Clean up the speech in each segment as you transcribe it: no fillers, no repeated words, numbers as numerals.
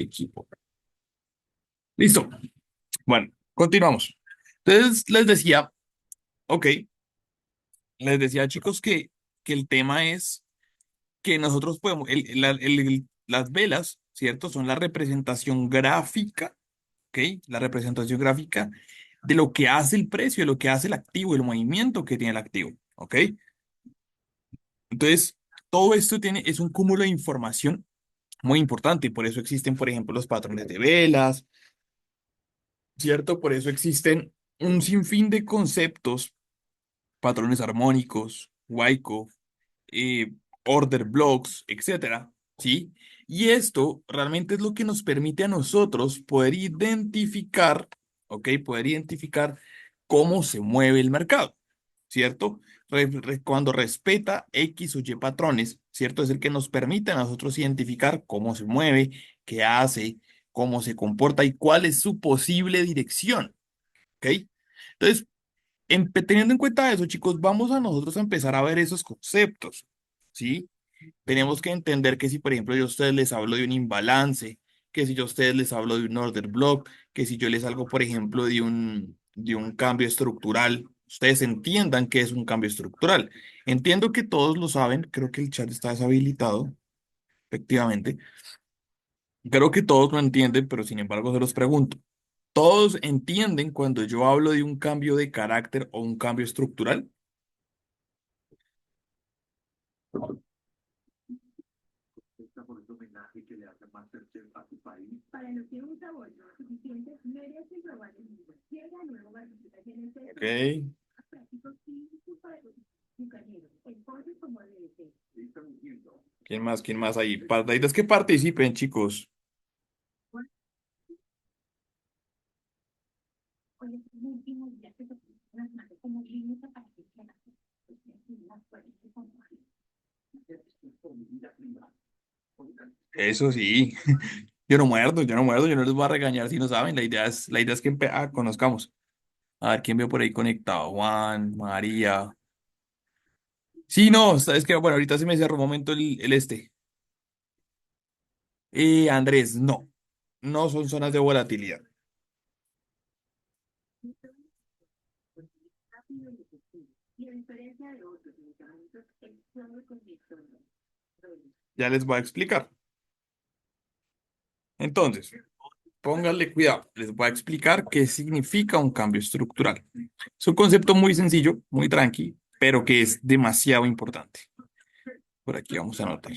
equipo. Listo. Bueno, continuamos. Entonces les decía, ok, les decía chicos que el tema es que nosotros podemos, las velas, ¿cierto? Son la representación gráfica, ¿ok? La representación gráfica de lo que hace el precio, de lo que hace el activo, el movimiento que tiene el activo, ¿ok? Entonces, todo esto es un cúmulo de información muy importante y por eso existen, por ejemplo, los patrones de velas, ¿cierto? Por eso existen un sinfín de conceptos, patrones armónicos, Wyckoff, eh, order blocks, etcétera, ¿sí? Y esto realmente es lo que nos permite a nosotros poder identificar, ¿ok? Poder identificar cómo se mueve el mercado, ¿cierto? Cuando respeta X o Y patrones, ¿cierto? Es el que nos permite a nosotros identificar cómo se mueve, qué hace, cómo se comporta y cuál es su posible dirección, ¿ok? Entonces, teniendo en cuenta eso, chicos, vamos a nosotros a empezar a ver esos conceptos, ¿sí? Tenemos que entender que si, por ejemplo, yo a ustedes les hablo de un imbalance, que si yo a ustedes les hablo de un order block, que si yo les hablo, por ejemplo, de un cambio estructural, ustedes entiendan qué es un cambio estructural. Entiendo que todos lo saben, creo que el chat está deshabilitado, efectivamente. Creo que todos lo entienden, pero sin embargo se los pregunto. ¿Todos entienden cuando yo hablo de un cambio de carácter o un cambio estructural? Ok. ¿Quién más? ¿Quién más ahí? Partaditas que participen, chicos. Eso sí. Yo no muerdo, yo no les voy a regañar si no saben. La idea es que conozcamos. A ver quién veo por ahí conectado. Juan, María. Sí, no, sabes que, bueno, ahorita se me cerró un momento el este. Andrés, no. No son zonas de volatilidad. Ya les voy a explicar. Entonces, pónganle cuidado. Les voy a explicar qué significa un cambio estructural. Es un concepto muy sencillo, muy tranqui, pero que es demasiado importante. Por aquí vamos a anotar.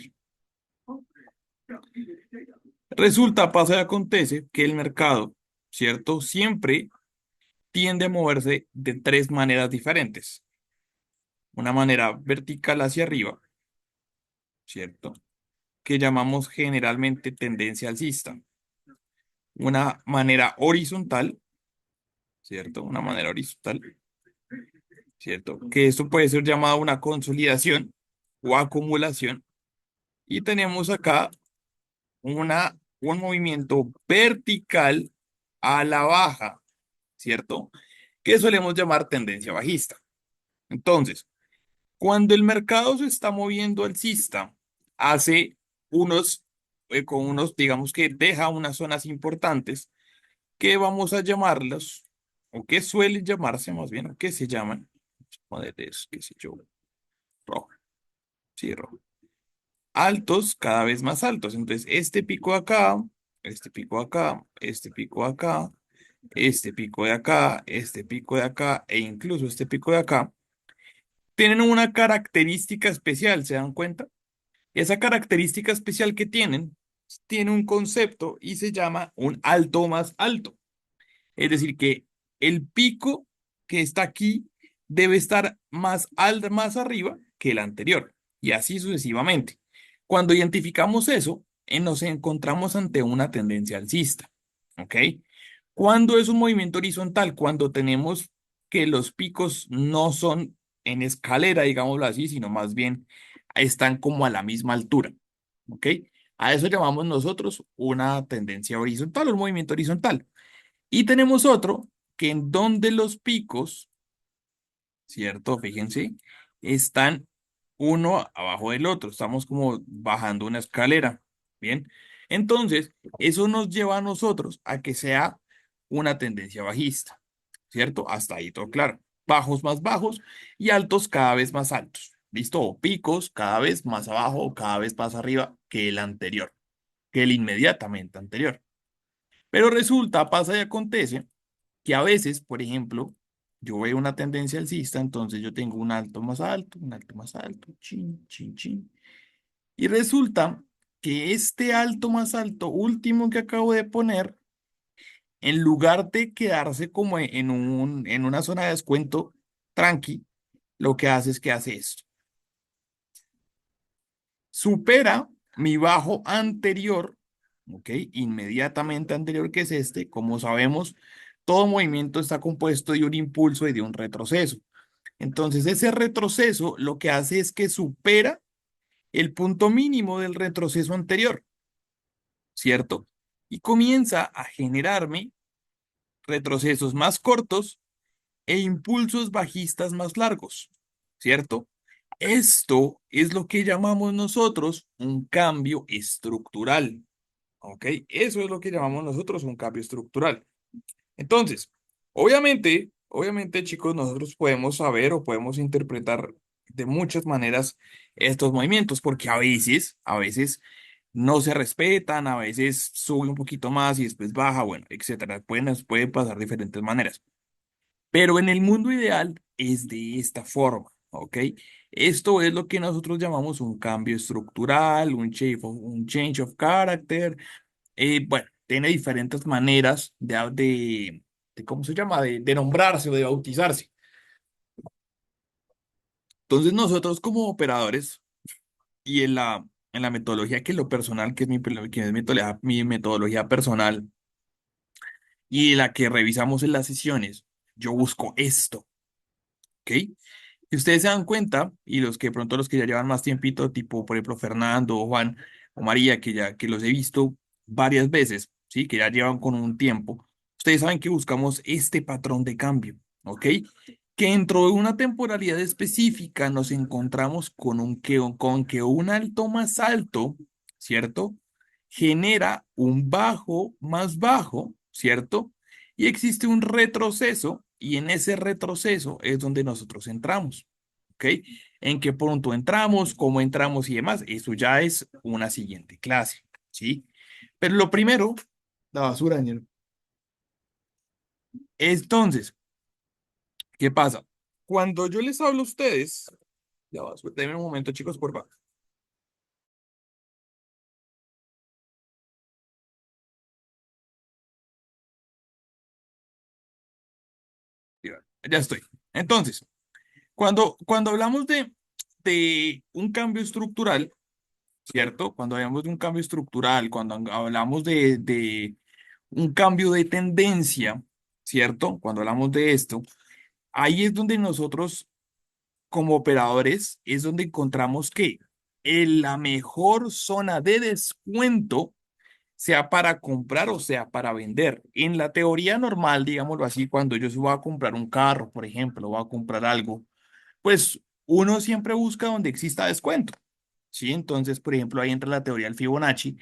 Resulta, pasa y acontece que el mercado, ¿cierto? Siempre tiende a moverse de tres maneras diferentes. Una manera vertical hacia arriba, ¿cierto? Que llamamos generalmente tendencia alcista. Una manera horizontal, ¿cierto? Una manera horizontal, ¿cierto? Que esto puede ser llamado una consolidación o acumulación. Y tenemos acá un movimiento vertical a la baja, ¿cierto? Que solemos llamar tendencia bajista. Entonces, cuando el mercado se está moviendo alcista, hace con unos, digamos que deja unas zonas importantes que vamos a llamarlos, o que suelen llamarse más bien, o que se llaman, joder, qué sé yo, rojo, sí, rojo, altos, cada vez más altos. Entonces, este pico acá, este pico acá, este pico acá, este pico de acá, este pico de acá, e incluso este pico de acá, tienen una característica especial, ¿se dan cuenta? Esa característica especial que tiene un concepto y se llama un alto más alto. Es decir, que el pico que está aquí debe estar más arriba que el anterior y así sucesivamente. Cuando identificamos eso, nos encontramos ante una tendencia alcista. ¿Ok? Cuando es un movimiento horizontal, cuando tenemos que los picos no son en escalera, digámoslo así, sino más bien están como a la misma altura. ¿Ok? A eso llamamos nosotros una tendencia horizontal, un movimiento horizontal. Y tenemos otro que en donde los picos, ¿cierto? Fíjense, están uno abajo del otro. Estamos como bajando una escalera. Bien. Entonces, eso nos lleva a nosotros a que sea una tendencia bajista, ¿cierto? Hasta ahí todo claro. Bajos más bajos y altos cada vez más altos. ¿Listo? O picos cada vez más abajo o cada vez más arriba que el anterior, que el inmediatamente anterior. Pero resulta, pasa y acontece que a veces, por ejemplo, yo veo una tendencia alcista, entonces yo tengo un alto más alto, chin, chin, chin. Y resulta que este alto más alto último que acabo de poner, en lugar de quedarse como en una zona de descuento tranqui, lo que hace es que hace esto. Supera mi bajo anterior, ¿ok? Inmediatamente anterior, que es este. Como sabemos, todo movimiento está compuesto de un impulso y de un retroceso. Entonces, ese retroceso lo que hace es que supera el punto mínimo del retroceso anterior, ¿cierto? Y comienza a generarme retrocesos más cortos e impulsos bajistas más largos, ¿cierto? Esto es lo que llamamos nosotros un cambio estructural, ¿ok? Eso es lo que llamamos nosotros un cambio estructural. Entonces, obviamente, chicos, nosotros podemos saber o podemos interpretar de muchas maneras estos movimientos, porque a veces no se respetan, a veces sube un poquito más y después baja, bueno, etcétera. Pueden pasar de diferentes maneras. Pero en el mundo ideal es de esta forma, ¿ok? Esto es lo que nosotros llamamos un cambio estructural, un change of character. Bueno, tiene diferentes maneras de ¿cómo se llama? De nombrarse o de bautizarse. Entonces nosotros como operadores y en la metodología que es lo personal, que es mi metodología personal y la que revisamos en las sesiones, yo busco esto, ¿ok? Si ustedes se dan cuenta, y los que de pronto los que ya llevan más tiempito, tipo por ejemplo Fernando o Juan o María, que los he visto varias veces, ¿sí? Que ya llevan con un tiempo, ustedes saben que buscamos este patrón de cambio, ¿ok? Que dentro de una temporalidad específica nos encontramos con que un alto más alto, ¿cierto? Genera un bajo más bajo, ¿cierto? Y existe un retroceso, y en ese retroceso es donde nosotros entramos, ¿ok? En qué punto entramos, cómo entramos y demás, eso ya es una siguiente clase, ¿sí? Pero lo primero, la basura, Daniel. Entonces, ¿qué pasa? Cuando yo les hablo a ustedes, ya va, denme un momento, chicos, por favor. Ya estoy. Entonces, cuando hablamos de un cambio estructural, ¿cierto? Cuando hablamos de un cambio estructural, cuando hablamos de un cambio de tendencia, ¿cierto? Cuando hablamos de esto, ahí es donde nosotros, como operadores, es donde encontramos que en la mejor zona de descuento, sea para comprar o sea para vender. En la teoría normal, digámoslo así, cuando yo voy a comprar un carro, por ejemplo, voy a comprar algo, pues uno siempre busca donde exista descuento. ¿Sí? Entonces, por ejemplo, ahí entra la teoría del Fibonacci,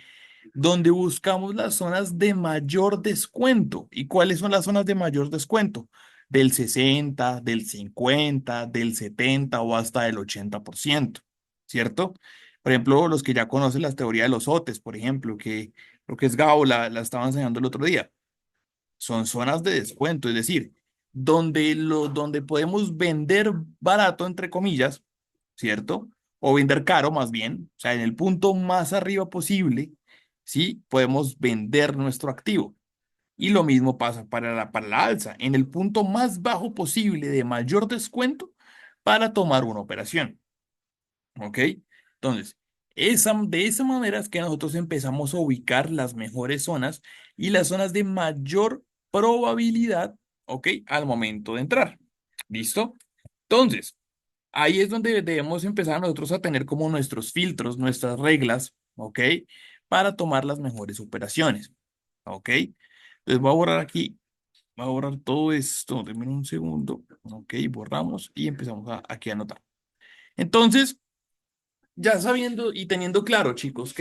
donde buscamos las zonas de mayor descuento. ¿Y cuáles son las zonas de mayor descuento? Del 60, del 50, del 70 o hasta del 80%, ¿cierto? Por ejemplo, los que ya conocen la teoría de los OTES, por ejemplo, que lo que es Gabo la estaba enseñando el otro día, son zonas de descuento, es decir, donde podemos vender barato, entre comillas, ¿cierto? O vender caro más bien, o sea, en el punto más arriba posible, ¿sí? Podemos vender nuestro activo. Y lo mismo pasa para la alza, en el punto más bajo posible de mayor descuento para tomar una operación, ¿ok? Entonces, de esa manera es que nosotros empezamos a ubicar las mejores zonas y las zonas de mayor probabilidad, ¿ok? Al momento de entrar. ¿Listo? Entonces, ahí es donde debemos empezar nosotros a tener como nuestros filtros, nuestras reglas, ¿ok? Para tomar las mejores operaciones, ¿ok? Entonces voy a borrar aquí, voy a borrar todo esto, denme un segundo, ¿ok? Borramos y empezamos aquí a anotar. Entonces, ya sabiendo y teniendo claro, chicos,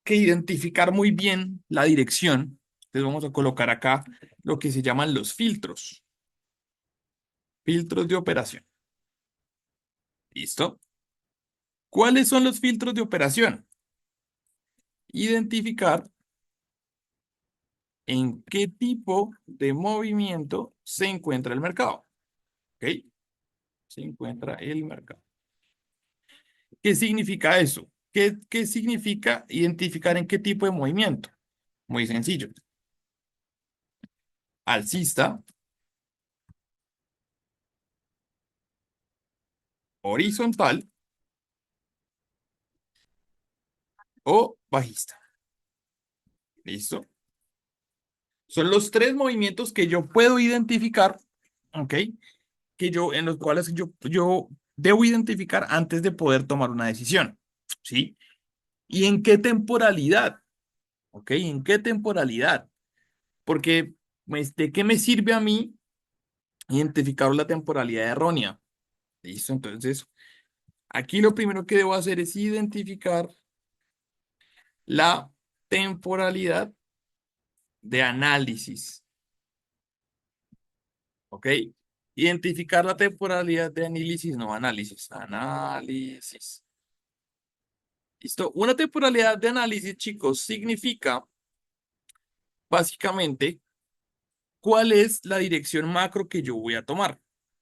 que identificar muy bien la dirección. Entonces vamos a colocar acá lo que se llaman los filtros. Filtros de operación. ¿Listo? ¿Cuáles son los filtros de operación? Identificar en qué tipo de movimiento se encuentra el mercado. ¿Ok? Se encuentra el mercado. ¿Qué significa eso? ¿Qué significa identificar en qué tipo de movimiento? Muy sencillo. Alcista, horizontal o bajista. ¿Listo? Son los tres movimientos que yo puedo identificar, ¿ok? En los cuales yo debo identificar antes de poder tomar una decisión, ¿sí? ¿Y en qué temporalidad? ¿Ok? ¿En qué temporalidad? Porque, ¿de qué me sirve a mí identificar la temporalidad errónea? ¿Listo? Entonces, aquí lo primero que debo hacer es identificar la temporalidad de análisis, ¿ok? Identificar la temporalidad de análisis, no análisis, análisis. ¿Listo? Una temporalidad de análisis, chicos, significa básicamente cuál es la dirección macro que yo voy a tomar.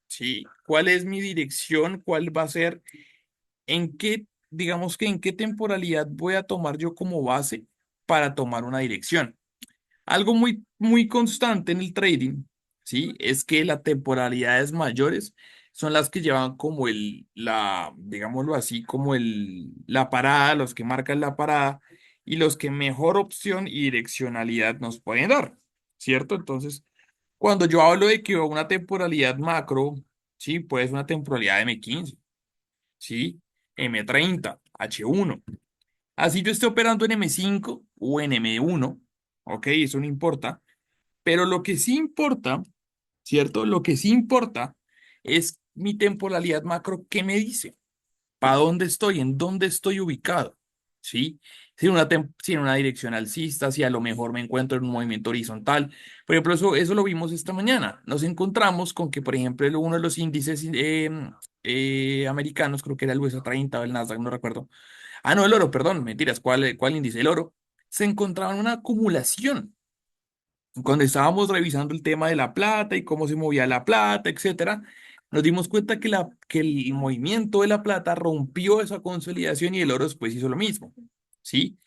¿Sí? ¿Cuál es mi dirección? ¿Cuál va a ser? ¿En qué, digamos que en qué temporalidad voy a tomar yo como base para tomar una dirección? Algo muy constante en el trading, ¿sí? Es que las temporalidades mayores son las que llevan como digámoslo así, como la parada, los que marcan la parada y los que mejor opción y direccionalidad nos pueden dar, ¿cierto? Entonces, cuando yo hablo de que una temporalidad macro, sí, puede ser una temporalidad M15, ¿sí? M30, H1. Así yo estoy operando en M5 o en M1, ¿ok? Eso no importa. Pero lo que sí importa, ¿cierto? Lo que sí importa es mi temporalidad macro, ¿qué me dice? ¿Para dónde estoy? ¿En dónde estoy ubicado? ¿Sí? Si en una dirección alcista, si a lo mejor me encuentro en un movimiento horizontal. Por ejemplo, eso lo vimos esta mañana. Nos encontramos con que, por ejemplo, uno de los índices americanos, creo que era el US 30 o el Nasdaq, no recuerdo. Ah, no, el oro, perdón, mentiras, ¿cuál índice? El oro. Se encontraba en una acumulación cuando estábamos revisando el tema de la plata y cómo se movía la plata, etcétera, nos dimos cuenta que el movimiento de la plata rompió esa consolidación y el oro después hizo lo mismo, ¿sí?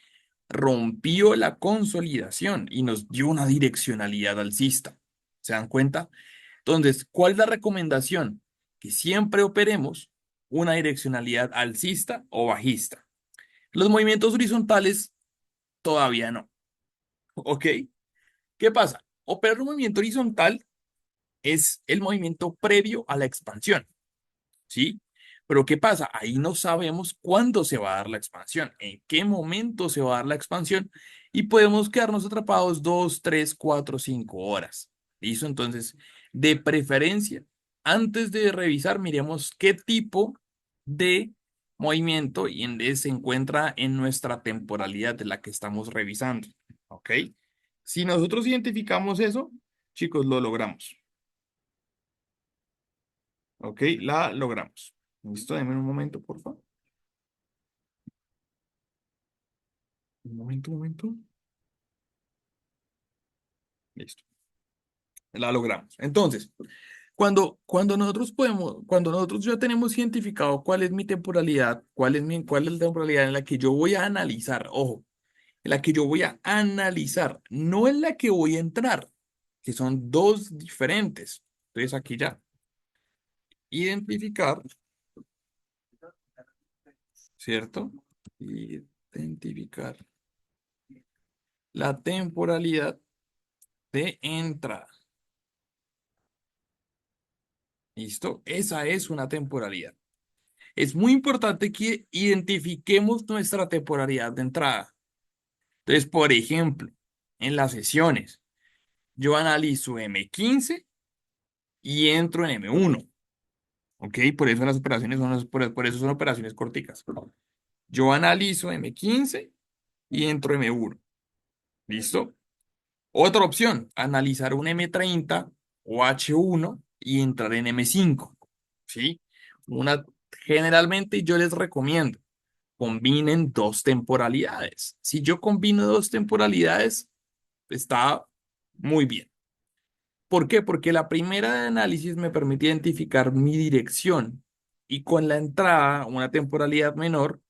Rompió la consolidación y nos dio una direccionalidad alcista. ¿Se dan cuenta? Entonces, ¿cuál es la recomendación? Que siempre operemos una direccionalidad alcista o bajista. Los movimientos horizontales todavía no, ¿ok? ¿Qué pasa? Operar un movimiento horizontal es el movimiento previo a la expansión, ¿sí? Pero ¿qué pasa? Ahí no sabemos cuándo se va a dar la expansión, en qué momento se va a dar la expansión y podemos quedarnos atrapados 2, 3, 4, 5 horas. ¿Listo? Entonces, de preferencia, antes de revisar, miremos qué tipo de movimiento y se encuentra en nuestra temporalidad de la que estamos revisando. ¿Ok? Si nosotros identificamos eso, chicos, lo logramos. Ok, la logramos. ¿Listo? Deme un momento, por favor. Un momento. Listo. La logramos. Entonces, cuando nosotros ya tenemos identificado cuál es mi temporalidad, cuál es la temporalidad en la que yo voy a analizar, ojo, en la que yo voy a analizar, no en la que voy a entrar, que son dos diferentes. Entonces, aquí ya, identificar, ¿cierto? Identificar la temporalidad de entrada. ¿Listo? Esa es una temporalidad. Es muy importante que identifiquemos nuestra temporalidad de entrada. Entonces, por ejemplo, en las sesiones, yo analizo M15 y entro en M1. ¿Ok? Por eso las operaciones por eso son operaciones corticas. Yo analizo M15 y entro M1. ¿Listo? Otra opción, analizar un M30 o H1 y entrar en M5. ¿Sí? Una, generalmente yo les recomiendo combinen dos temporalidades. Si yo combino dos temporalidades, está muy bien. ¿Por qué? Porque la primera de análisis me permite identificar mi dirección y con la entrada, una temporalidad menor,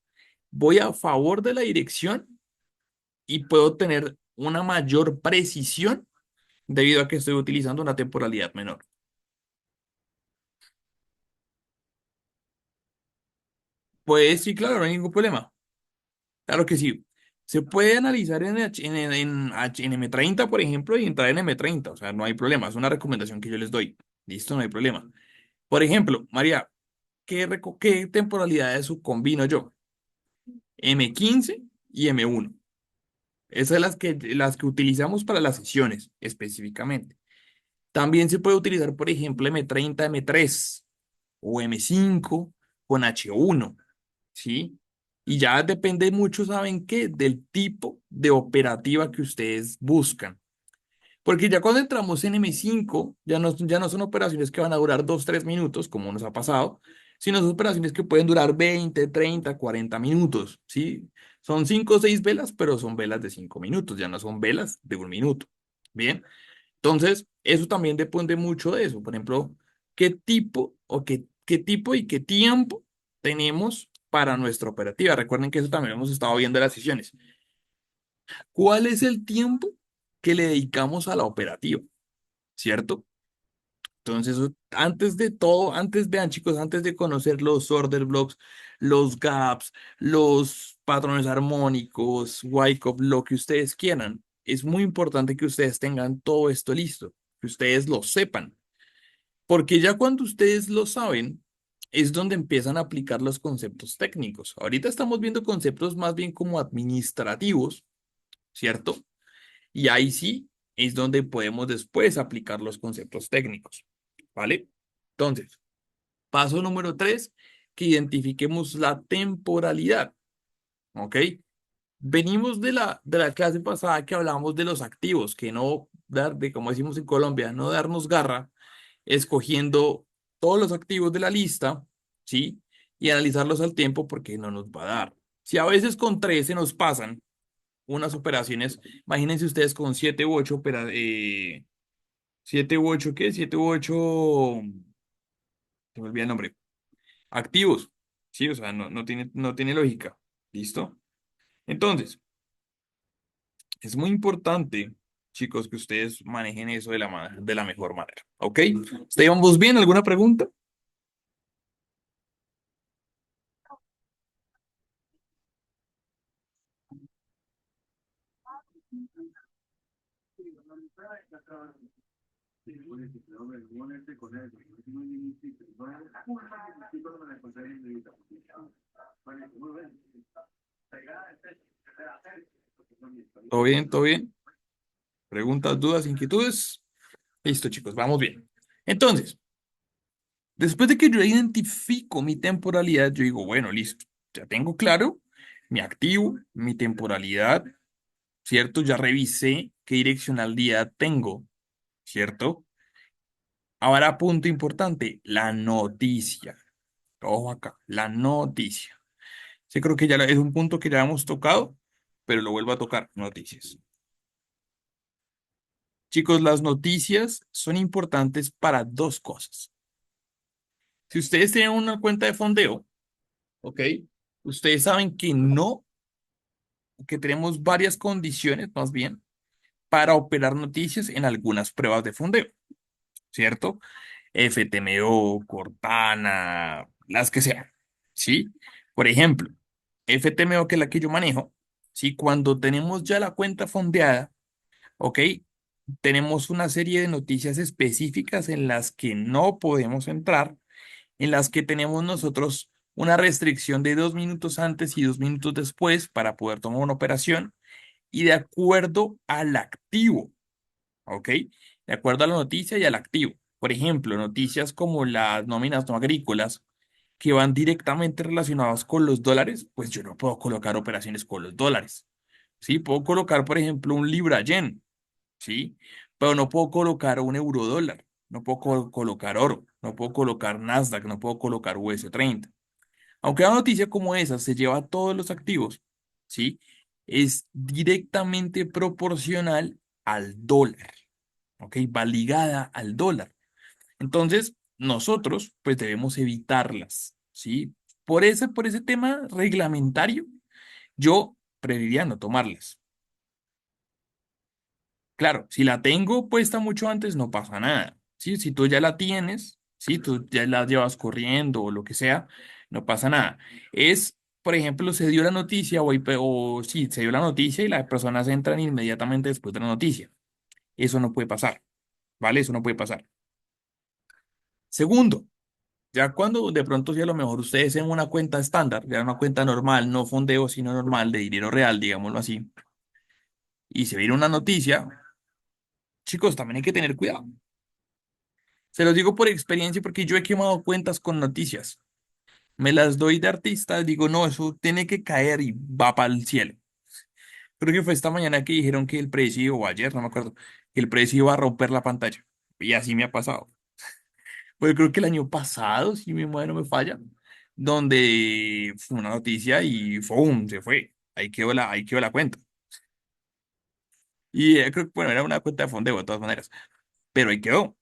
voy a favor de la dirección y puedo tener una mayor precisión debido a que estoy utilizando una temporalidad menor. Pues sí, claro, no hay ningún problema. Claro que sí. Se puede analizar en M30, por ejemplo, y entrar en M30. O sea, no hay problema. Es una recomendación que yo les doy. Listo, no hay problema. Por ejemplo, María, ¿qué temporalidades combino yo? M15 y M1. Esas son las que utilizamos para las sesiones específicamente. También se puede utilizar, por ejemplo, M30, M3 o M5 con H1, ¿sí? Y ya depende mucho, ¿saben qué? Del tipo de operativa que ustedes buscan. Porque ya cuando entramos en M5, ya no son operaciones que van a durar 2 3 minutos, como nos ha pasado, sino son operaciones que pueden durar 20 30 40 minutos, ¿sí? Son 5 o 6 velas, pero son velas de 5 minutos, ya no son velas de 1 minuto. Bien, entonces, eso también depende mucho de eso. Por ejemplo, qué tipo y qué tiempo tenemos para nuestra operativa. Recuerden que eso también hemos estado viendo en las sesiones. ¿Cuál es el tiempo que le dedicamos a la operativa? ¿Cierto? Entonces, antes de todo, vean chicos, antes de conocer los order blocks, los gaps, los patrones armónicos, Wyckoff, lo que ustedes quieran, es muy importante que ustedes tengan todo esto listo, que ustedes lo sepan, porque ya cuando ustedes lo saben, es donde empiezan a aplicar los conceptos técnicos. Ahorita estamos viendo conceptos más bien como administrativos, ¿cierto? Y ahí sí es donde podemos después aplicar los conceptos técnicos, ¿vale? Entonces, paso número 3, que identifiquemos la temporalidad, ¿ok? Venimos de la clase pasada que hablábamos de los activos, que no dar, de como decimos en Colombia, no darnos garra, escogiendo todos los activos de la lista, ¿sí? Y analizarlos al tiempo porque no nos va a dar. Si a veces con 13 nos pasan unas operaciones, imagínense ustedes con 7 u 8 7 u 8, ¿qué? 7 u 8, se me olvida el nombre, activos, ¿sí? O sea, no tiene lógica, ¿listo? Entonces, es muy importante, chicos, que ustedes manejen eso de la mejor manera, ¿ok? ¿Estamos bien? ¿Alguna pregunta? ¿Todo bien? ¿Todo bien? ¿Preguntas, dudas, inquietudes? Listo, chicos, vamos bien. Entonces, después de que yo identifico mi temporalidad, yo digo, bueno, listo, ya tengo claro mi activo, mi temporalidad, ¿cierto? Ya revisé qué direccionalidad tengo, ¿cierto? Ahora, punto importante, la noticia. Ojo acá, la noticia. Sí, creo que ya es un punto que ya hemos tocado, pero lo vuelvo a tocar, noticias. Chicos, las noticias son importantes para dos cosas. Si ustedes tienen una cuenta de fondeo, ¿ok? Ustedes saben que tenemos varias condiciones, más bien, para operar noticias en algunas pruebas de fondeo, ¿cierto? FTMO, Cortana, las que sean, ¿sí? Por ejemplo, FTMO, que es la que yo manejo, ¿sí? Cuando tenemos ya la cuenta fondeada, ¿ok? Tenemos una serie de noticias específicas en las que no podemos entrar, en las que tenemos nosotros una restricción de 2 minutos antes y 2 minutos después para poder tomar una operación y de acuerdo al activo, ¿ok? De acuerdo a la noticia y al activo. Por ejemplo, noticias como las nóminas no agrícolas que van directamente relacionadas con los dólares, pues yo no puedo colocar operaciones con los dólares. ¿sí? Puedo colocar, por ejemplo, un libra yen, ¿sí? Pero no puedo colocar un euro dólar, no puedo colocar oro, no puedo colocar Nasdaq, no puedo colocar US30. Aunque una noticia como esa se lleva a todos los activos, ¿sí? Es directamente proporcional al dólar, ¿ok? Va ligada al dólar. Entonces, nosotros, pues debemos evitarlas, ¿sí? Por ese tema reglamentario, yo preferiría no tomarlas. Claro, si la tengo puesta mucho antes, no pasa nada. ¿Sí? Si tú ya la tienes, si tú ya la llevas corriendo o lo que sea, no pasa nada. Es, por ejemplo, se dio la noticia o sí, se dio la noticia y las personas entran inmediatamente después de la noticia. Eso no puede pasar, ¿vale? Eso no puede pasar. Segundo, ya cuando de pronto si a lo mejor ustedes en una cuenta estándar, ya una cuenta normal, no fondeo, sino normal, de dinero real, digámoslo así, y se viene una noticia, chicos, también hay que tener cuidado. Se los digo por experiencia porque yo he quemado cuentas con noticias. Me las doy de artista, digo, no, eso tiene que caer y va para el cielo. Creo que fue esta mañana que dijeron que el precio, o ayer, no me acuerdo, que el precio iba a romper la pantalla. Y así me ha pasado. Pues creo que el año pasado, si mi memoria no me falla, donde fue una noticia y ¡fum! Se fue. Ahí quedó la cuenta. Y creo que, bueno, era una cuenta de fondeo de todas maneras, pero ahí quedó.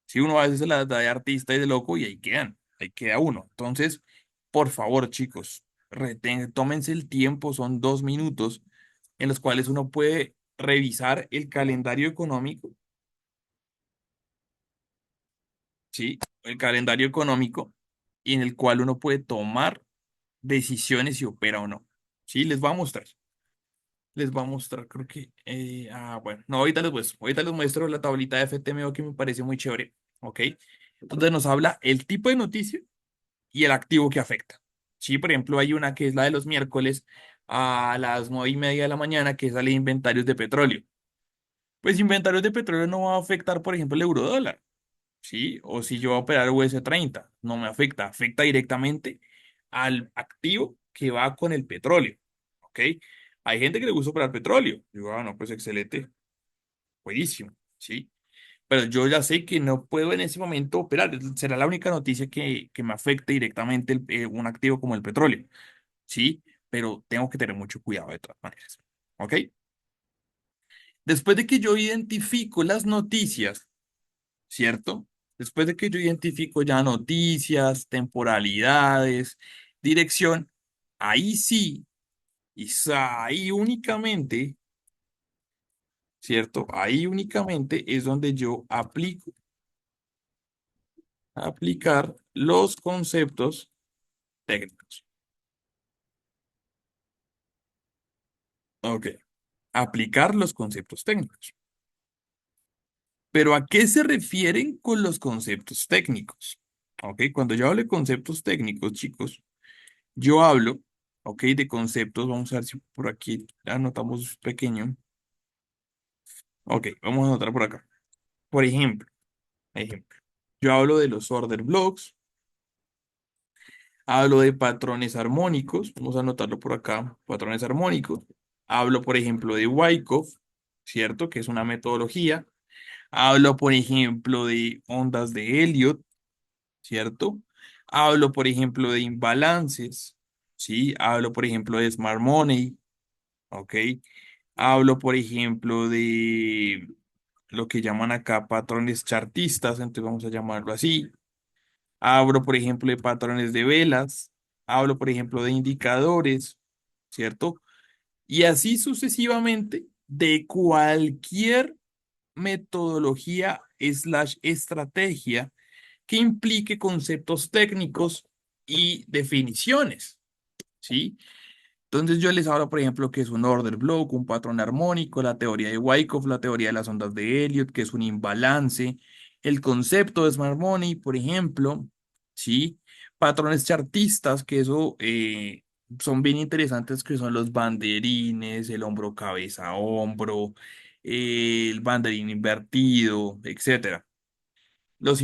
Si uno a veces se la da de artista y de loco y ahí quedan, ahí queda uno. Entonces, por favor, chicos, tómense el tiempo, son 2 minutos en los cuales uno puede revisar el calendario económico, ¿sí? El calendario económico y en el cual uno puede tomar decisiones si opera o no. ¿Sí? Les voy a mostrar. Les voy a mostrar, creo que, bueno, no, ahorita les muestro la tablita de FTMO que me parece muy chévere, ¿ok? Entonces nos habla el tipo de noticia y el activo que afecta. Sí, por ejemplo, hay una que es la de los miércoles a las 9:30 de la mañana, que es la de inventarios de petróleo. Pues inventarios de petróleo no va a afectar, por ejemplo, el euro dólar, ¿sí? O si yo voy a operar US30, no me afecta, afecta directamente al activo que va con el petróleo, ¿ok? Hay gente que le gusta operar petróleo. Digo, no, pues excelente, buenísimo, ¿sí? Pero yo ya sé que no puedo en ese momento operar. Será la única noticia que me afecte directamente un activo como el petróleo, ¿sí? Pero tengo que tener mucho cuidado de todas maneras, ¿ok? Después de que yo identifico las noticias, ¿cierto? Después de que yo identifico ya noticias, temporalidades, dirección, ahí sí, ahí únicamente, ¿cierto? Ahí únicamente es donde yo aplicar los conceptos técnicos. Ok, aplicar los conceptos técnicos. Pero ¿a qué se refieren con los conceptos técnicos? Ok, cuando yo hablo de conceptos técnicos, chicos, yo hablo, ok, de conceptos, vamos a ver si por aquí anotamos pequeño. Ok, vamos a anotar por acá. Por ejemplo, yo hablo de los order blocks, hablo de patrones armónicos, vamos a anotarlo por acá, patrones armónicos. Hablo, por ejemplo, de Wyckoff, ¿cierto? Que es una metodología. Hablo, por ejemplo, de ondas de Elliot, ¿cierto? Hablo, por ejemplo, de imbalances, ¿sí? Hablo, por ejemplo, de smart money, ¿ok? Hablo, por ejemplo, de lo que llaman acá patrones chartistas, entonces vamos a llamarlo así. Hablo, por ejemplo, de patrones de velas. Hablo, por ejemplo, de indicadores, ¿cierto? Y así sucesivamente de cualquier metodología slash estrategia que implique conceptos técnicos y definiciones, ¿sí? Entonces yo les hablo, por ejemplo, que es un order block, un patrón armónico, la teoría de Wyckoff, la teoría de las ondas de Elliot, que es un imbalance, el concepto de Smart Money, por ejemplo, ¿sí? Patrones chartistas, que eso son bien interesantes, que son los banderines, el hombro cabeza hombro, el banderín invertido, etcétera. Los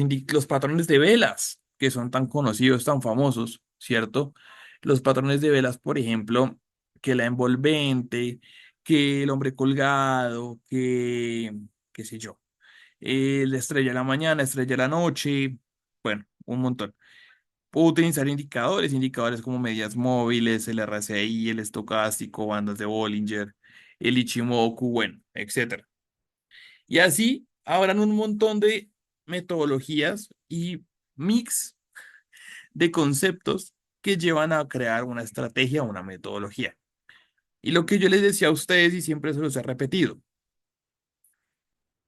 patrones de velas, que son tan conocidos, tan famosos, ¿cierto? Los patrones de velas, por ejemplo, que la envolvente, que el hombre colgado, que, qué sé yo, la estrella de la mañana, estrella de la noche, bueno, un montón. Puedo utilizar indicadores, indicadores como medias móviles, el RSI, el estocástico, bandas de Bollinger, el Ichimoku, bueno, etcétera. Y así habrán un montón de metodologías y mix de conceptos que llevan a crear una estrategia o una metodología. Y lo que yo les decía a ustedes y siempre se los he repetido,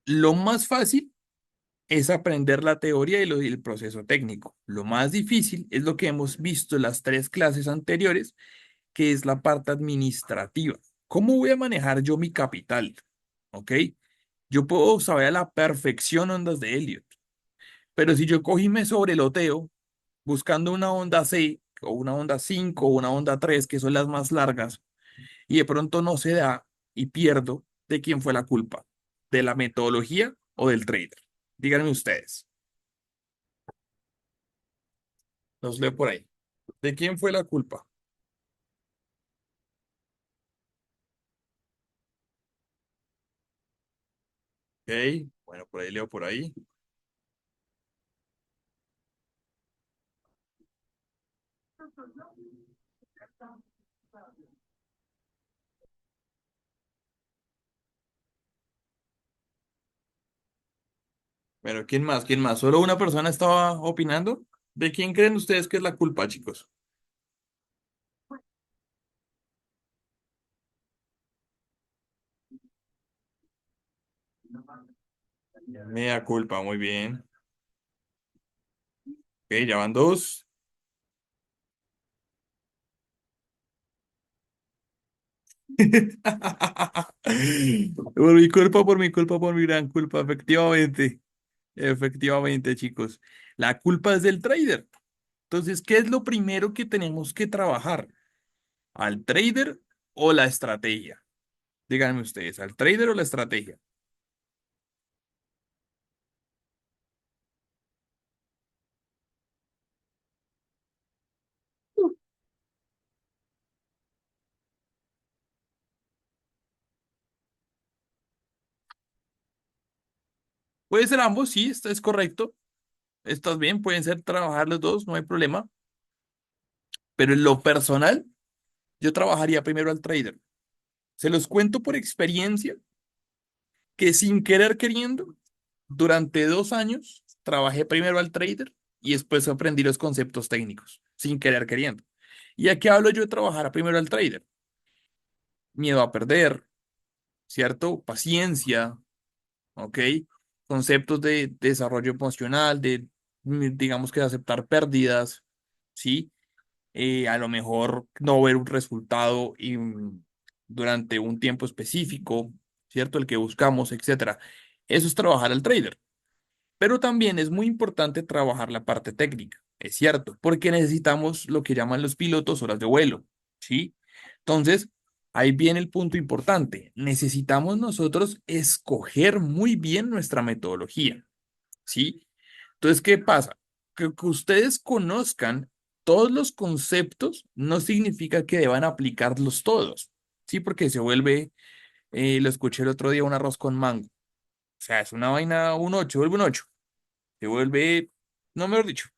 lo más fácil es aprender la teoría y el proceso técnico. Lo más difícil es lo que hemos visto en las tres clases anteriores, que es la parte administrativa. ¿Cómo voy a manejar yo mi capital? ¿Ok? Yo puedo saber a la perfección ondas de Elliot, pero si yo cogí y me sobreloteo buscando una onda C o una onda 5 o una onda 3 que son las más largas, y de pronto no se da y pierdo, ¿de quién fue la culpa? ¿De la metodología o del trader? Díganme ustedes. Los leo por ahí. ¿De quién fue la culpa? Ok, bueno, por ahí leo por ahí. Bueno, ¿quién más? ¿Quién más? ¿Solo una persona estaba opinando? ¿De quién creen ustedes que es la culpa, chicos? Mea culpa, muy bien. Ok, ya van dos. Por mi culpa, por mi gran culpa, efectivamente. Efectivamente, chicos. La culpa es del trader. Entonces, ¿qué es lo primero que tenemos que trabajar? ¿Al trader o la estrategia? Díganme ustedes, ¿al trader o la estrategia? Puede ser ambos, sí, esto es correcto. Estás bien, pueden ser trabajar los dos, no hay problema. Pero en lo personal, yo trabajaría primero al trader. Se los cuento por experiencia que sin querer queriendo, durante 2 años trabajé primero al trader y después aprendí los conceptos técnicos, sin querer queriendo. ¿Y a qué hablo yo de trabajar primero al trader? Miedo a perder, ¿cierto? Paciencia, ¿ok? Conceptos de desarrollo emocional, de, digamos que de aceptar pérdidas, ¿sí? A lo mejor no ver un resultado durante un tiempo específico, ¿cierto? El que buscamos, etcétera. Eso es trabajar al trader. Pero también es muy importante trabajar la parte técnica, es cierto, porque necesitamos lo que llaman los pilotos horas de vuelo, ¿sí? Entonces, ahí viene el punto importante. Necesitamos nosotros escoger muy bien nuestra metodología, ¿sí? Entonces, ¿qué pasa? Que ustedes conozcan todos los conceptos no significa que deban aplicarlos todos, ¿sí? Porque se vuelve, lo escuché el otro día, un arroz con mango. O sea, es una vaina, un 8 vuelve un 8 se vuelve, no mejor dicho,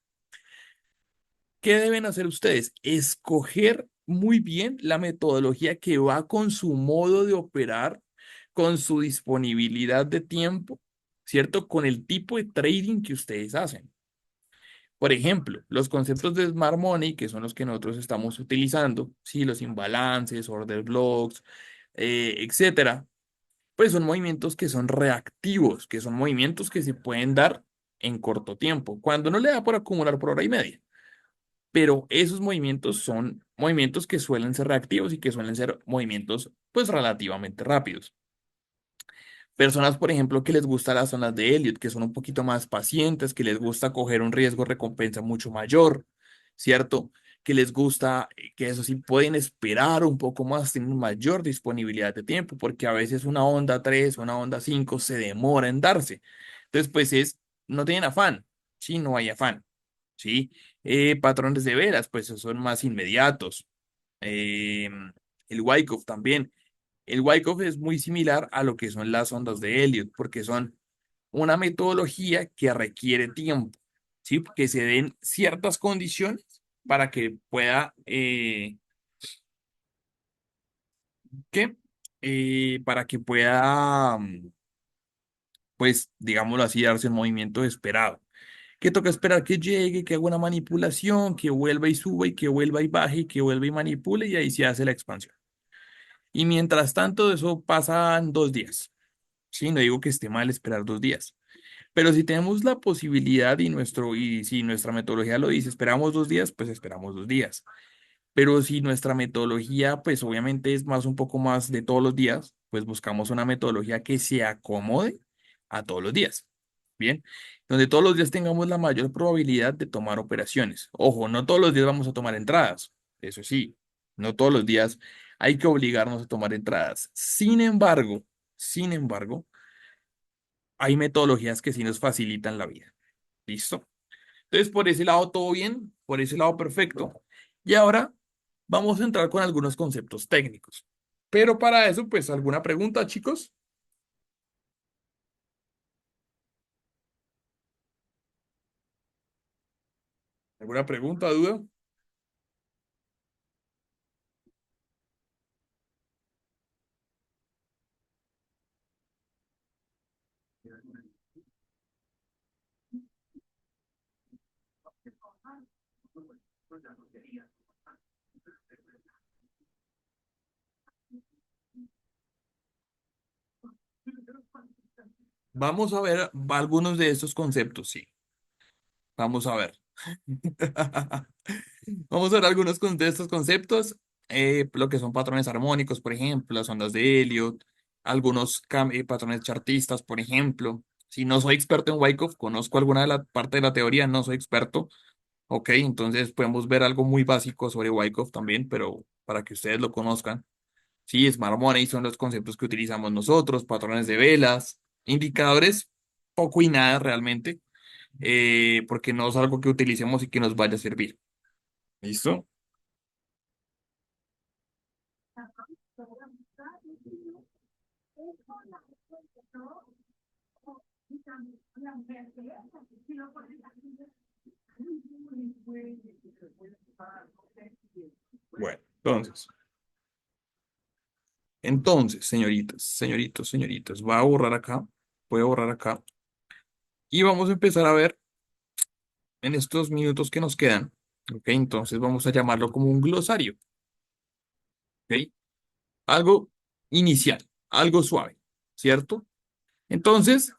¿qué deben hacer ustedes? Escoger muy bien la metodología que va con su modo de operar, con su disponibilidad de tiempo, ¿cierto? Con el tipo de trading que ustedes hacen. Por ejemplo, los conceptos de Smart Money, que son los que nosotros estamos utilizando, sí, los imbalances, order blocks, etcétera, pues son movimientos que son reactivos, que son movimientos que se pueden dar en corto tiempo, cuando no le da por acumular por hora y media. Pero esos movimientos son movimientos que suelen ser reactivos y que suelen ser movimientos pues relativamente rápidos. Personas, por ejemplo, que les gusta las zonas de Elliott, que son un poquito más pacientes, que les gusta coger un riesgo recompensa mucho mayor, ¿cierto? Que les gusta, que eso sí pueden esperar un poco más, tienen mayor disponibilidad de tiempo, porque a veces una onda 3 o una onda 5 se demora en darse. Entonces, pues no tienen afán, sí, no hay afán, ¿sí? Patrones de velas, pues son más inmediatos. Eh, el Wyckoff también. El Wyckoff es muy similar a lo que son las ondas de Elliot, porque son una metodología que requiere tiempo, ¿sí? Que se den ciertas condiciones para que pueda, ¿qué? Para que pueda, pues, digámoslo así, darse el movimiento esperado. Que toca esperar que llegue, que haga una manipulación, que vuelva y suba y que vuelva y baje y que vuelva y manipule y ahí se hace la expansión. Y mientras tanto, eso pasan 2 días. Sí, no digo que esté mal esperar 2 días. Pero si tenemos la posibilidad y si nuestra metodología lo dice, esperamos 2 días, pues esperamos 2 días. Pero si nuestra metodología, pues obviamente es más un poco más de todos los días, pues buscamos una metodología que se acomode a todos los días. Bien, donde todos los días tengamos la mayor probabilidad de tomar operaciones. Ojo, no todos los días vamos a tomar entradas. Eso sí, no todos los días hay que obligarnos a tomar entradas. Sin embargo, hay metodologías que sí nos facilitan la vida. ¿Listo? Entonces, por ese lado, todo bien, por ese lado, perfecto. Y ahora vamos a entrar con algunos conceptos técnicos. Pero para eso, pues, ¿alguna pregunta, chicos? ¿Alguna pregunta, duda? Vamos a ver algunos de estos conceptos, sí. Vamos a ver. Vamos a ver de estos conceptos, lo que son patrones armónicos, por ejemplo, las ondas de Elliot, algunos patrones chartistas, por ejemplo. Si no soy experto en Wyckoff, conozco alguna de la parte de la teoría, no soy experto. Ok, entonces podemos ver algo muy básico sobre Wyckoff también, pero para que ustedes lo conozcan. Sí, Smart Money son los conceptos que utilizamos nosotros, patrones de velas, indicadores, poco y nada realmente, porque no es algo que utilicemos y que nos vaya a servir. ¿Listo? Bueno, entonces, señoritas, señoritos, señoritas, voy a borrar acá y vamos a empezar a ver en estos minutos que nos quedan. Ok, entonces vamos a llamarlo como un glosario. Ok, algo inicial, algo suave, ¿cierto? Entonces,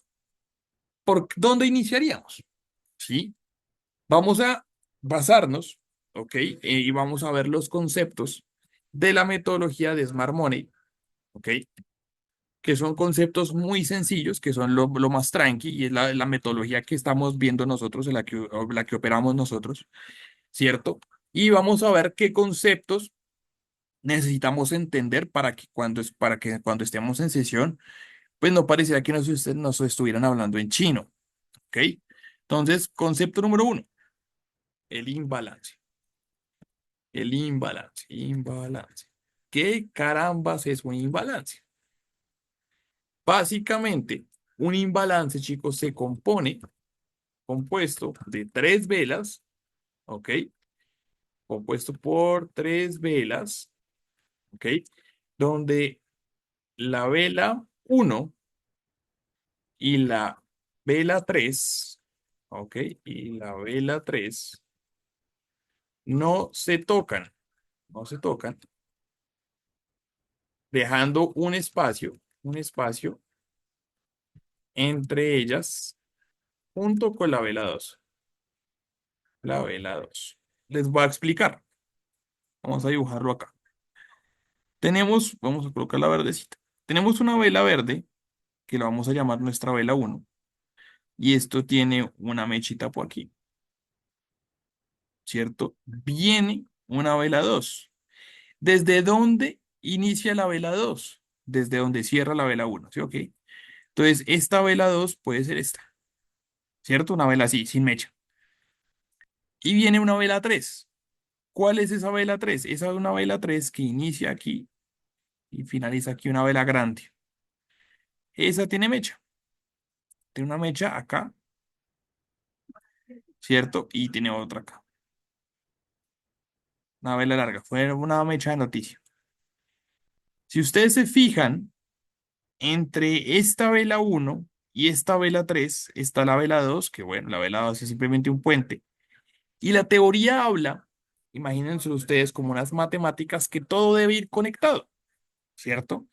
¿por dónde iniciaríamos? Sí, vamos a basarnos, ¿ok? Y vamos a ver los conceptos de la metodología de Smart Money, ¿ok? Que son conceptos muy sencillos, que son lo más tranqui y es la metodología que estamos viendo nosotros, en la que operamos nosotros, ¿cierto? Y vamos a ver qué conceptos necesitamos entender para que cuando estemos en sesión, pues no pareciera que nos estuvieran hablando en chino, ¿ok? Entonces, concepto número uno, el imbalance. El imbalance, imbalance. ¿Qué carambas es un imbalance? Básicamente, un imbalance, chicos, se compone, compuesto de tres velas, ¿ok? Compuesto por tres velas, ¿ok? Donde la vela uno y la vela 3, ¿ok? Y la vela 3 no se tocan, no se tocan, dejando un espacio entre ellas junto con la vela 2. La vela 2. Les voy a explicar. Vamos a dibujarlo acá. Vamos a colocar la verdecita. Tenemos una vela verde que la vamos a llamar nuestra vela uno. Y esto tiene una mechita por aquí, ¿cierto? Viene una vela 2. ¿Desde dónde inicia la vela 2? Desde donde cierra la vela uno, ¿sí? ¿Ok? Entonces, esta vela 2 puede ser esta, ¿cierto? Una vela así, sin mecha. Y viene una vela 3. ¿Cuál es esa vela 3? Esa es una vela 3 que inicia aquí y finaliza aquí una vela grande. Esa tiene mecha. Tiene una mecha acá, ¿cierto? Y tiene otra acá. Una vela larga. Fue una mecha de noticia. Si ustedes se fijan, entre esta vela uno y esta vela 3 está la vela 2, que bueno, la vela 2 es simplemente un puente. Y la teoría habla, imagínense ustedes como unas matemáticas, que todo debe ir conectado, ¿cierto?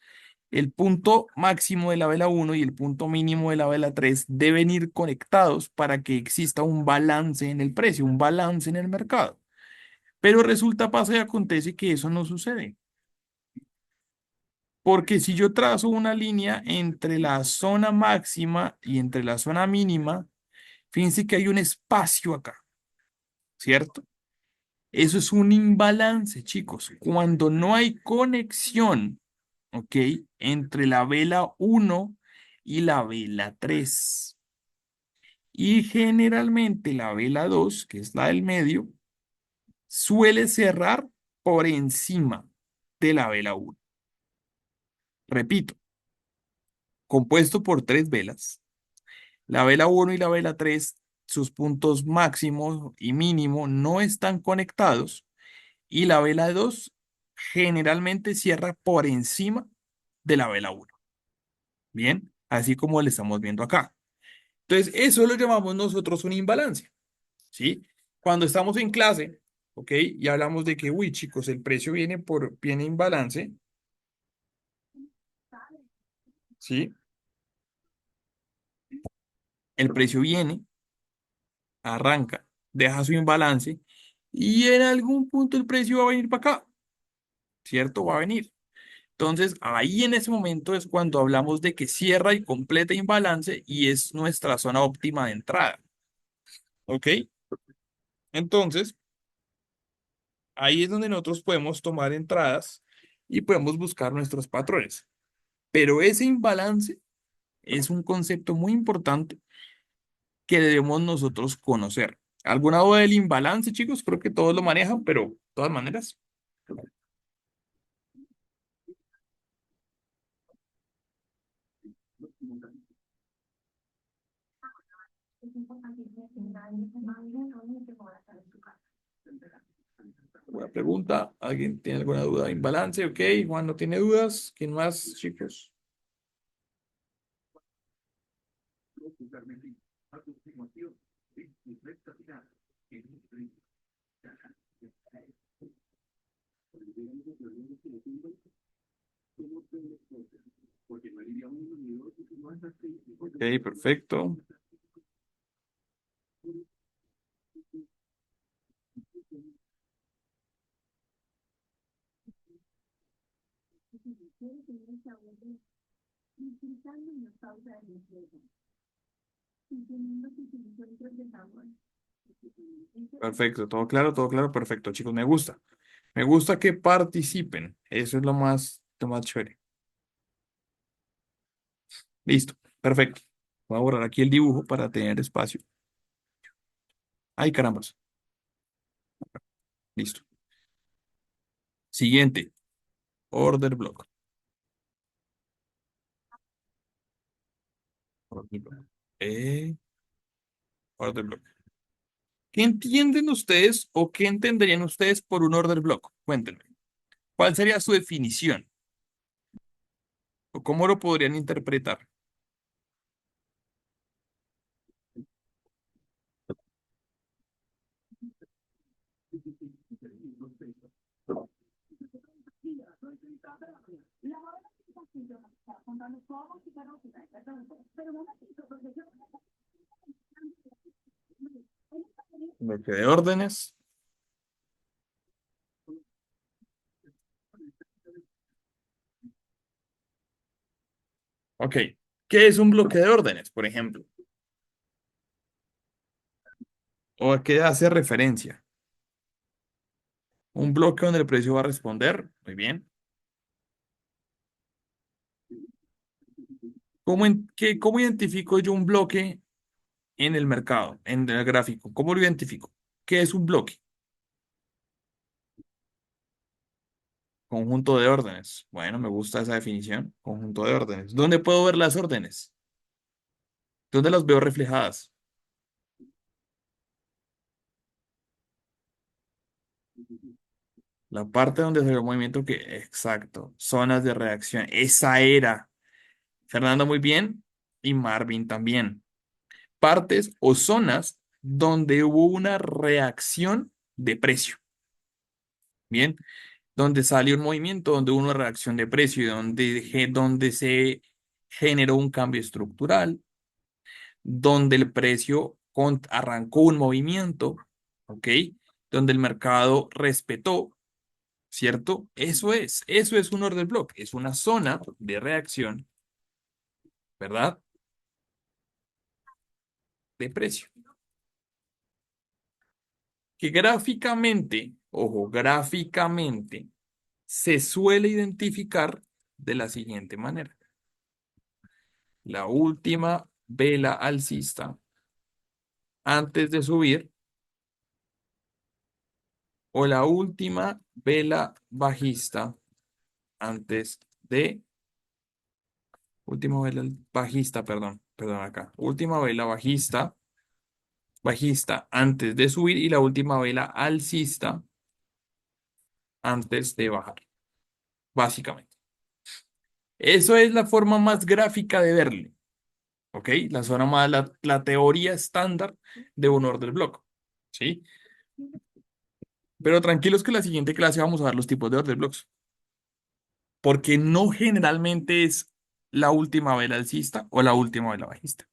El punto máximo de la vela uno y el punto mínimo de la vela 3 deben ir conectados para que exista un balance en el precio, un balance en el mercado. Pero resulta, pasa y acontece que eso no sucede. Porque si yo trazo una línea entre la zona máxima y entre la zona mínima, fíjense que hay un espacio acá, ¿cierto? Eso es un imbalance, chicos. Cuando no hay conexión, ¿ok? Entre la vela uno y la vela 3. Y generalmente la vela 2, que es la del medio, suele cerrar por encima de la vela uno. Repito, compuesto por tres velas. La vela uno y la vela 3, sus puntos máximo y mínimo no están conectados y la vela 2 generalmente cierra por encima de la vela uno. Bien, así como le estamos viendo acá. Entonces, eso lo llamamos nosotros un imbalance, ¿sí? Cuando estamos en clase, ¿ok? Y hablamos de que, uy, chicos, el precio viene imbalance, ¿sí? El precio viene, arranca, deja su imbalance y en algún punto el precio va a venir para acá, ¿cierto? Va a venir. Entonces, ahí en ese momento es cuando hablamos de que cierra y completa imbalance y es nuestra zona óptima de entrada, ¿ok? Entonces, ahí es donde nosotros podemos tomar entradas y podemos buscar nuestros patrones. Pero ese imbalance es un concepto muy importante que debemos nosotros conocer. ¿Alguna duda del imbalance, chicos? Creo que todos lo manejan, pero de todas maneras. Buena pregunta. ¿Alguien tiene alguna duda de imbalance? Ok, Juan no tiene dudas. ¿Quién más, chicos? Ok, perfecto. Perfecto, todo claro, perfecto, chicos. Me gusta. Me gusta que participen. Eso es lo más chévere. Listo, perfecto. Voy a borrar aquí el dibujo para tener espacio. Ay, carambas. Listo. Siguiente. Order block. Order block. Order block. ¿Qué entienden ustedes o qué entenderían ustedes por un order block? Cuéntenme. ¿Cuál sería su definición? ¿O cómo lo podrían interpretar? Bloque de órdenes. Ok. ¿Qué es un bloque de órdenes, por ejemplo? ¿O a qué hace referencia? Un bloque donde el precio va a responder. Muy bien. ¿Cómo identifico yo un bloque en el mercado, en el gráfico? ¿Cómo lo identifico? ¿Qué es un bloque? Conjunto de órdenes. Bueno, me gusta esa definición. Conjunto de órdenes. ¿Dónde puedo ver las órdenes? ¿Dónde las veo reflejadas? La parte donde se ve el movimiento que... Exacto. Zonas de reacción. Esa era. Fernando muy bien. Y Marvin también. Partes o zonas donde hubo una reacción de precio. Bien. Donde salió un movimiento, donde hubo una reacción de precio y donde se generó un cambio estructural, donde el precio arrancó un movimiento, ¿ok? Donde el mercado respetó, ¿cierto? Eso es un order block, es una zona de reacción, ¿verdad? De precio, que gráficamente, ojo, gráficamente, se suele identificar de la siguiente manera. La última vela alcista antes de subir o la última vela bajista antes de, última vela bajista, perdón acá, última vela bajista antes de subir y la última vela alcista antes de bajar, básicamente. Eso es la forma más gráfica de verlo, ¿ok? La zona más, la teoría estándar de un order block, ¿sí? Pero tranquilos que en la siguiente clase vamos a ver los tipos de order blocks. Porque no generalmente es la última vela alcista o la última vela bajista.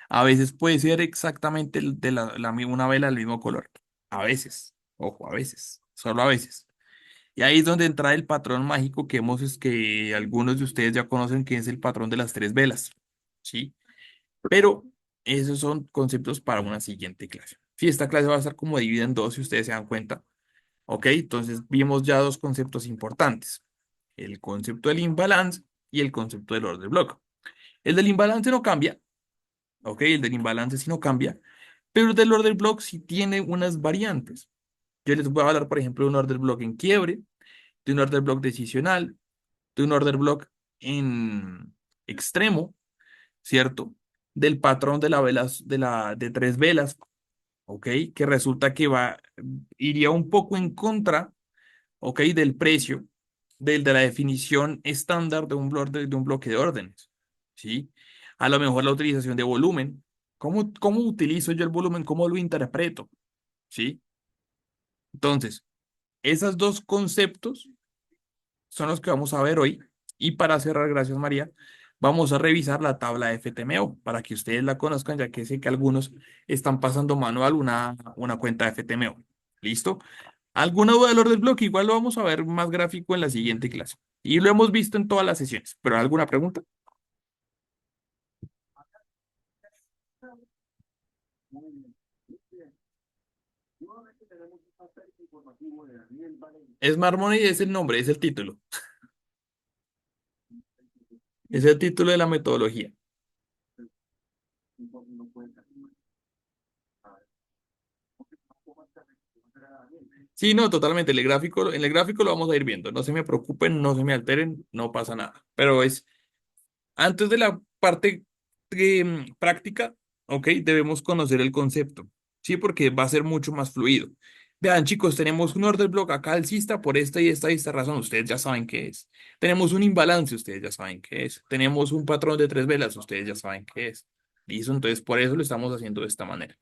A veces puede ser exactamente una vela del mismo color. A veces, ojo, a veces, solo a veces. Y ahí es donde entra el patrón mágico es que algunos de ustedes ya conocen, que es el patrón de las tres velas. ¿Sí? Pero esos son conceptos para una siguiente clase. Sí, esta clase va a estar como dividida en dos, si ustedes se dan cuenta. ¿Ok? Entonces vimos ya dos conceptos importantes. El concepto del imbalance y el concepto del order block. El del imbalance no cambia, ¿ok? El del imbalance sí no cambia, pero el del order block sí tiene unas variantes. Yo les voy a hablar, por ejemplo, de un order block en quiebre, de un order block decisional, de un order block en extremo, ¿cierto? Del patrón de la velas, de tres velas, ¿ok? Que resulta que iría un poco en contra, ¿ok? Del precio, de la definición estándar de un bloque de órdenes, ¿sí? A lo mejor la utilización de volumen. ¿Cómo utilizo yo el volumen? ¿Cómo lo interpreto? ¿Sí? Entonces, esos dos conceptos son los que vamos a ver hoy. Y para cerrar, gracias María, vamos a revisar la tabla de FTMO para que ustedes la conozcan, ya que sé que algunos están pasando manual una cuenta de FTMO. ¿Listo? ¿Alguna duda del orden bloque? Igual lo vamos a ver más gráfico en la siguiente clase. Y lo hemos visto en todas las sesiones. ¿Pero alguna pregunta? Es Marmoni y es el nombre, es el título. Es el título de la metodología. Sí, no, totalmente. En el gráfico lo vamos a ir viendo. No se me preocupen, no se me alteren, no pasa nada. Pero antes de la parte práctica, ¿ok? Debemos conocer el concepto, ¿sí? Porque va a ser mucho más fluido. Vean, chicos, tenemos un order block acá alcista por esta y esta razón. Ustedes ya saben qué es. Tenemos un imbalance, ustedes ya saben qué es. Tenemos un patrón de tres velas, ustedes ya saben qué es. Listo, entonces por eso lo estamos haciendo de esta manera.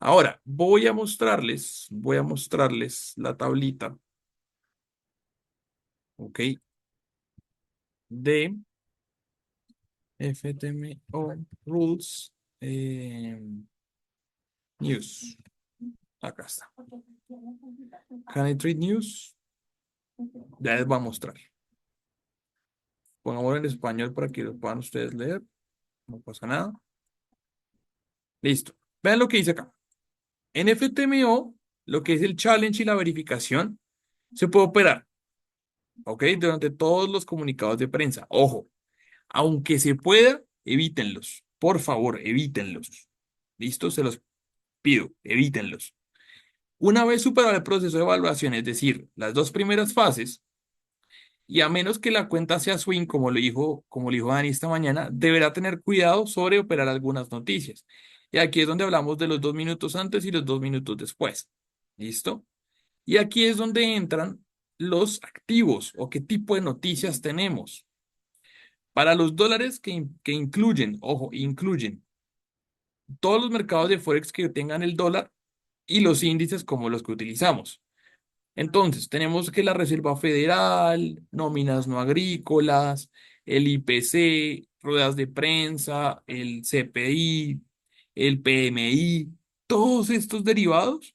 Ahora, voy a mostrarles la tablita, ¿ok? De FTMO Rules News. Acá está. Can I Trade News? Ya les voy a mostrar. Pongámoslo en español para que lo puedan ustedes leer. No pasa nada. Listo. Vean lo que dice acá. En FTMO, lo que es el challenge y la verificación, se puede operar, ¿ok? Durante todos los comunicados de prensa. Ojo, aunque se pueda, evítenlos. Por favor, evítenlos. ¿Listo? Se los pido, evítenlos. Una vez superado el proceso de evaluación, es decir, las dos primeras fases, y a menos que la cuenta sea swing, como lo dijo Dani esta mañana, deberá tener cuidado sobre operar algunas noticias. Y aquí es donde hablamos de los 2 minutos antes y los 2 minutos después. ¿Listo? Y aquí es donde entran los activos o qué tipo de noticias tenemos. Para los dólares que incluyen, ojo, incluyen todos los mercados de Forex que tengan el dólar y los índices como los que utilizamos. Entonces, tenemos que la Reserva Federal, nóminas no agrícolas, el IPC, ruedas de prensa, el CPI, el PMI, todos estos derivados,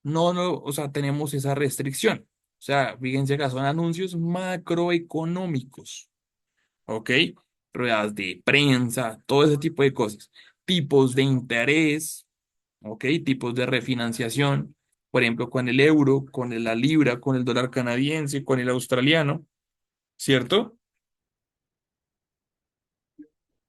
no, o sea, tenemos esa restricción. O sea, fíjense que son anuncios macroeconómicos, ¿ok? Ruedas de prensa, todo ese tipo de cosas. Tipos de interés, ¿ok? Tipos de refinanciación, por ejemplo, con el euro, la libra, con el dólar canadiense, con el australiano, ¿cierto?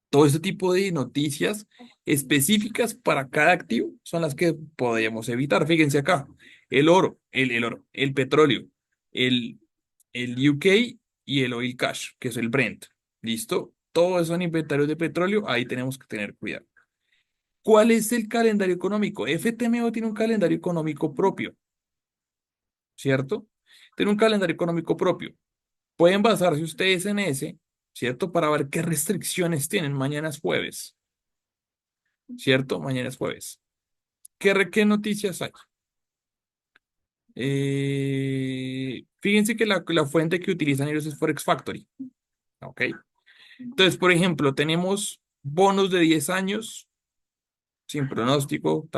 Todo ese tipo de noticias específicas para cada activo son las que podemos evitar. Fíjense acá, el petróleo, el, el UK y el oil cash, que es el Brent. ¿Listo? Todos son inventarios de petróleo, ahí tenemos que tener cuidado. ¿Cuál es el calendario económico? FTMO tiene un calendario económico propio, ¿cierto? Tiene un calendario económico propio. Pueden basarse ustedes en ese, ¿cierto? Para ver qué restricciones tienen. Mañana es jueves, ¿cierto? Mañana es jueves. ¿Qué noticias hay? Fíjense que la fuente que utilizan ellos es Forex Factory, ¿ok? Entonces, por ejemplo, tenemos bonos de 10 años sin pronóstico,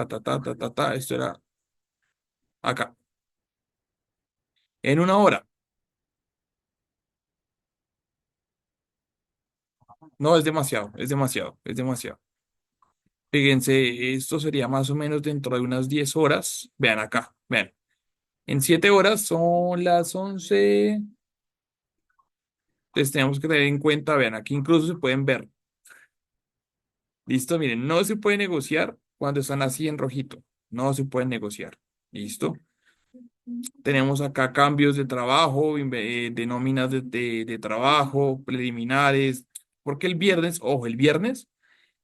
esto era acá, en una hora. No, es demasiado, es demasiado, es demasiado. Fíjense, esto sería más o menos dentro de unas 10 horas. Vean acá, vean. En 7 horas son las 11. Entonces tenemos que tener en cuenta, vean, aquí incluso se pueden ver. Listo, miren, no se puede negociar cuando están así en rojito. No se puede negociar. Listo. Tenemos acá cambios de trabajo, de nóminas de trabajo, preliminares. Porque el viernes, ojo, el viernes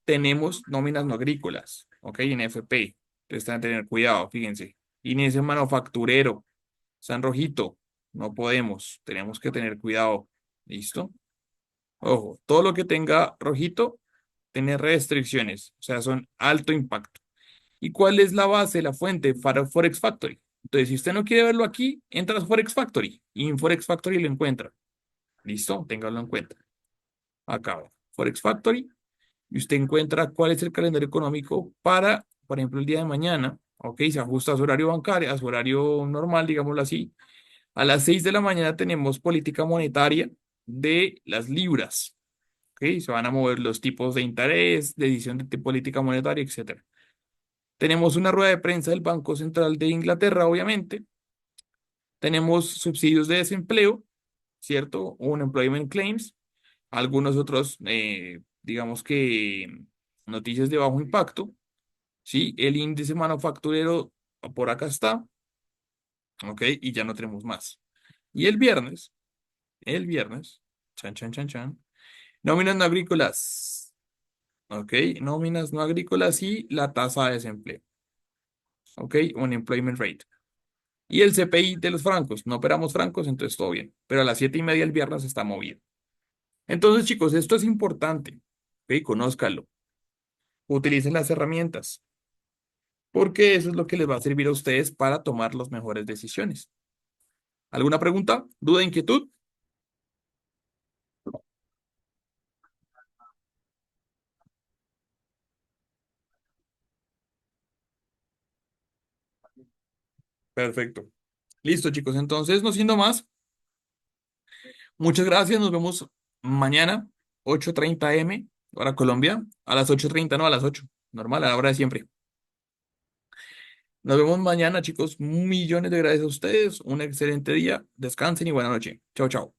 tenemos nóminas no agrícolas, ¿ok? En FP. Entonces, están a tener cuidado, fíjense. Inicio manufacturero, San Rojito, no podemos, tenemos que tener cuidado, ¿listo? Ojo, todo lo que tenga rojito tiene restricciones, o sea, son alto impacto. ¿Y cuál es la base, la fuente para Forex Factory? Entonces, si usted no quiere verlo aquí, entra a Forex Factory y en Forex Factory lo encuentra. ¿Listo? Téngalo en cuenta. Acá, Forex Factory y usted encuentra cuál es el calendario económico para, por ejemplo, el día de mañana, ok, se ajusta a su horario bancario, a su horario normal, digámoslo así. A las 6 de la mañana tenemos política monetaria de las libras, ok, se van a mover los tipos de interés, decisión de política monetaria, etcétera. Tenemos una rueda de prensa del Banco Central de Inglaterra, obviamente. Tenemos subsidios de desempleo, ¿cierto? Unemployment claims, algunos otros, digamos que noticias de bajo impacto. Sí, el índice manufacturero por acá está, ¿ok? Y ya no tenemos más. Y el viernes, chan, chan, chan, chan, nóminas no agrícolas, ¿ok? Nóminas no agrícolas y la tasa de desempleo, ¿ok? Unemployment rate. Y el CPI de los francos, no operamos francos, entonces todo bien. Pero a las 7:30 el viernes está movido. Entonces, chicos, esto es importante, ¿ok? Conózcalo. Utilicen las herramientas, porque eso es lo que les va a servir a ustedes para tomar las mejores decisiones. ¿Alguna pregunta? ¿Duda, inquietud? Perfecto. Listo, chicos. Entonces, no siendo más, muchas gracias. Nos vemos mañana, 8:30 AM, hora Colombia. A las 8:30, no, a las 8. Normal, a la hora de siempre. Nos vemos mañana, chicos. Millones de gracias a ustedes. Un excelente día. Descansen y buena noche. Chao, chao.